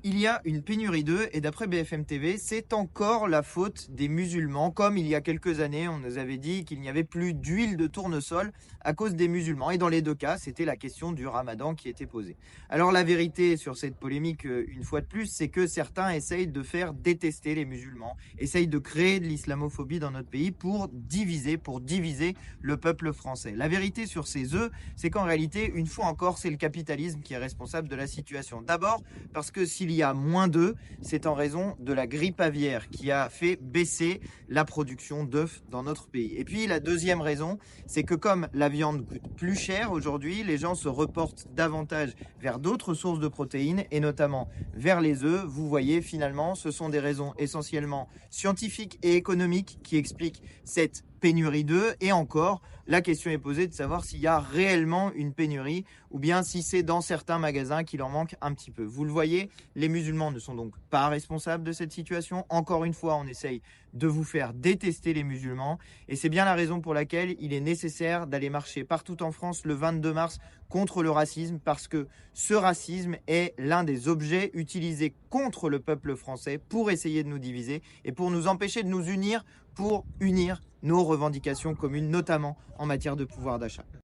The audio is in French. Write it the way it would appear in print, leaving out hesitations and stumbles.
Il y a une pénurie d'œufs et d'après BFM TV, c'est encore la faute des musulmans. Comme il y a quelques années, on nous avait dit qu'il n'y avait plus d'huile de tournesol à cause des musulmans. Et dans les deux cas, c'était la question du ramadan qui était posée. Alors la vérité sur cette polémique, une fois de plus, c'est que certains essayent de faire détester les musulmans, essayent de créer de l'islamophobie dans notre pays pour diviser le peuple français. La vérité sur ces œufs, c'est qu'en réalité, une fois encore, c'est le capitalisme qui est responsable de la situation. D'abord, parce que s'il y a moins d'œufs, c'est en raison de la grippe aviaire qui a fait baisser la production d'œufs dans notre pays. Et puis la deuxième raison, c'est que comme la viande coûte plus cher aujourd'hui, les gens se reportent davantage vers d'autres sources de protéines et notamment vers les œufs. Vous voyez, finalement, ce sont des raisons essentiellement scientifiques et économiques qui expliquent cette pénurie d'œufs. Et encore, la question est posée de savoir s'il y a réellement une pénurie ou bien si c'est dans certains magasins qu'il en manque un petit peu. Vous le voyez, les musulmans ne sont donc pas responsables de cette situation. Encore une fois, on essaye de vous faire détester les musulmans et c'est bien la raison pour laquelle il est nécessaire d'aller marcher partout en France le 22 mars contre le racisme, parce que ce racisme est l'un des objets utilisés contre le peuple français pour essayer de nous diviser et pour nous empêcher de nous unir, pour unir nos revendications communes, notamment en matière de pouvoir d'achat.